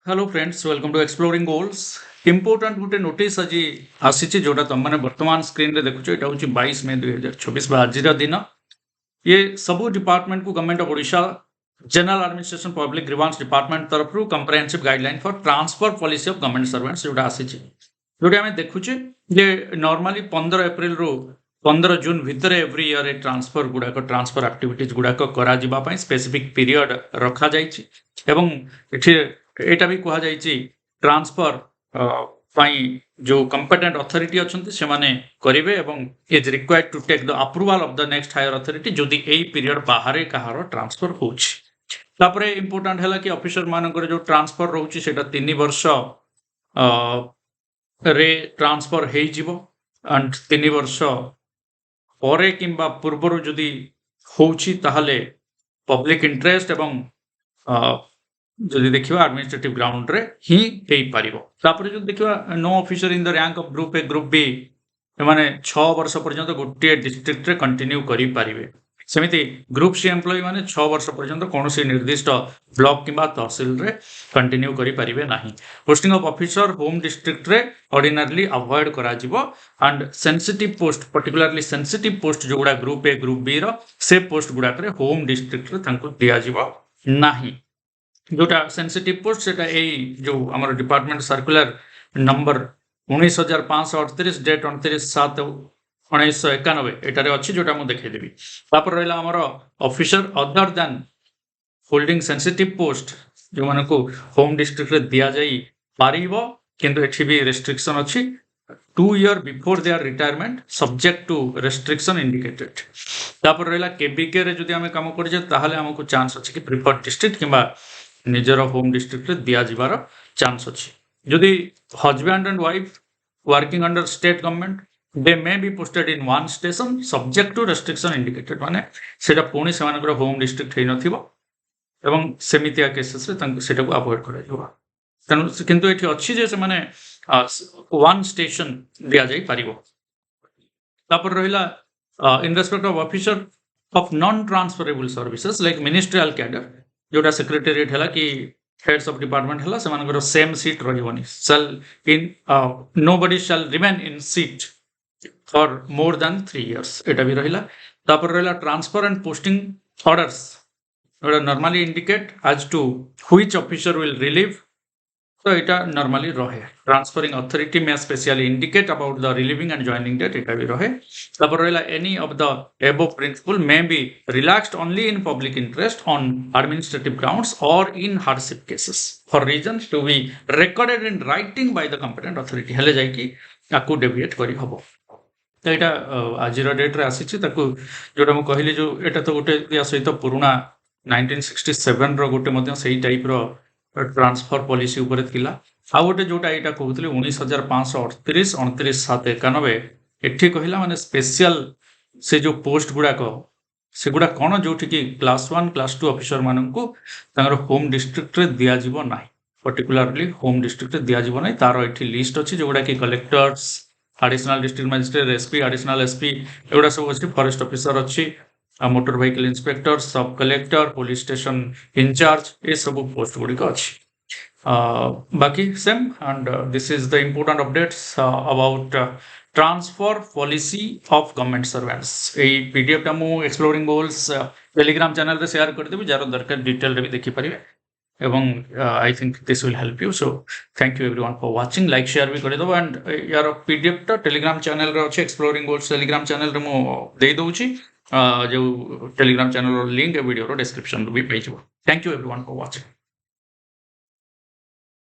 Hello friends, welcome to exploring goals. Important गोटे notice आज आसी जोटा तुम मैंने वर्तमान स्क्रीन रे देखुछ। यहाँ हूँ 22 मई 2024 आज दिन। ये सब डिपार्टमेंट को government of Odisha general administration public grievance department तरफ comprehensive guideline for transfer policy of government servants जोटा आसी जोटा आम देखुचे जे नॉर्मली 15 एप्रिल रु 15 जून भितर एव्री ईयर ए ट्रांसफर गुड़ाक ट्रांसफर एक्टिविटीज गुड़ाक करा स्पेसिफिक पीरियड रखा जाइछि एवं एटा भी कहा जाइछि ट्रांसफर जो कंपेटेंट अथॉरिटी अच्छंती से माने करिवे एवं is required to take the approval of the next higher authority जदि एई पीरियड बाहर कहार ट्रांसफर होछि। तापरे इंपोर्टेंट हैला कि ऑफिसर मानकर जो ट्रांसफर रहउछि सेटा 3 वर्ष रे ट्रांसफर हेइ जिवो एंड 3 वर्ष परे किंबा पूर्वरु जदि होछि ताहले पब्लिक इंटरेस्ट एवं जदि देखिबा एडमिनिस्ट्रेटिव ग्राउंड रे ही हेइ पारिबो। तापरे जो देखिबा no officer in the rank of group A group B माने 6 वर्ष पर्यंत गोटे डिस्ट्रिक्ट रे कंटिन्यू करि पारिबे। सेमिति ग्रुप सी एम्प्लॉय माने 6 वर्ष पर्यंत कोनोसी निर्दिष्ट ब्लॉक किंबा तहसील रे कंटिन्यू करि पारिबे नाही। Posting of officer home district रे ऑर्डिनरली अवॉइड करा जिवो and sensitive post particularly sensitive post जो गुडा ग्रुप ए ग्रुप बी रो से पोस्ट गुडा रे होम डिस्ट्रिक्ट रे तांको दिया जिवो नाही। जोटा सेंसिटिव पोस्ट सेटा जो हमारे डिपार्टमेंट सर्कुलर नंबर 19,538 डेट 29/7/1991 एटारे अच्छी जोटा मुझे देखदेवी। तापर रहा आमर officer other than holding sensitive post जो मान को होम डिस्ट्रिक्ट रे दिया जाई पारिबो किंतु एठी भी रेस्ट्रिक्शन अच्छी 2 year before their retirement subject to restriction indicated. तापर रहा केबीके रे जदि आमे काम करजे ताहले हमको चांस अछि कि प्रिफर्ड डिस्ट्रिक्ट किंबा निजर होम डिस्ट्रिक्ट दिया जिबार चांस अच्छी। जदि husband and wife working under state government they may be posted in one station subject to restriction indicated माने सेटा पुणी से होम डिस्ट्रिक्ट है नथिबो एवं सेमितिया केसेस रे तांको सेटा को अवॉइड करा जिवो। तनु किंतु एठी अच्छी जे से माने वन स्टेशन दिया जाई पारिबो। तापर रहिला in respect of officer of non transferable services like ministerial cadre जोटा सेक्रेटेरिएट है कि हेड्स ऑफ डिपार्टमेंट है से सेम सीट रही shall in nobody shall remain in seat for more than 3 years एटा भी रहिला। तापर रहिला transfer and posting orders normally indicate as to which officer will relieve तो इटा नॉर्मली रहे। ट्रांसफरिंग अथॉरिटी में specially indicate about the relieving and joining date इटा भी रहे। तापर रहिला any of the above principle may be relaxed only in public interest on administrative grounds और इन hardship cases for reasons to be recorded in writing by the competent authority हेले जाई कि आकु deviate करी हबो। तो इटा आज डेट रे आसी ताकु जोटा मु कहली जो एटा तो गोटे या सहित पुराना 1967 रो गोटे मध्य सही टाइप रो ट्रांसफर पॉलिसी ऊपर थिला। आ गोटे जोटा एटा कहउतले 19,538 29/7/91 एठी कहिला माने स्पेशल से जो पोस्ट गुड़ाक से गुड़ा कौन जो कि क्लास 1 क्लास 2 ऑफिसर माननकु तांगर होम डिस्ट्रिक्ट रे दिया जिवो नाही। पर्टिकुलरली होम डिस्ट्रिक्ट रे दिया जिवो नाही तारो एठी लिस्ट अछि जोडा कि collectors additional district magistrate SP additional SP एगुड़ा सब अच्छी फॉरेस्ट ऑफिसर अच्छी motor vehicle inspector sub collector police station incharge ये सब पोस्ट गुड़िक अच्छी बाकी same and this is the important updates about transfer policy of government servants. यही पीडीएफ टा मु एक्सप्लोरिंग गोल्स टेलीग्राम चैनल रे शेयर कर देबी जार दरकार डिटेल रे भी देखि परिबे एवं I think this will help you. So thank you everyone for watching like share भी कर दो एंड यार पीडीएफ टा टेलीग्राम चैनल रे अछि एक्सप्लोरिंग गोल्स टेलीग्राम चैनल रे मु दे दोछि जो टेलीग्राम चैनल लिंक वीडियो रो डिस्क्रिप्शन भी page. Thank you everyone for watching.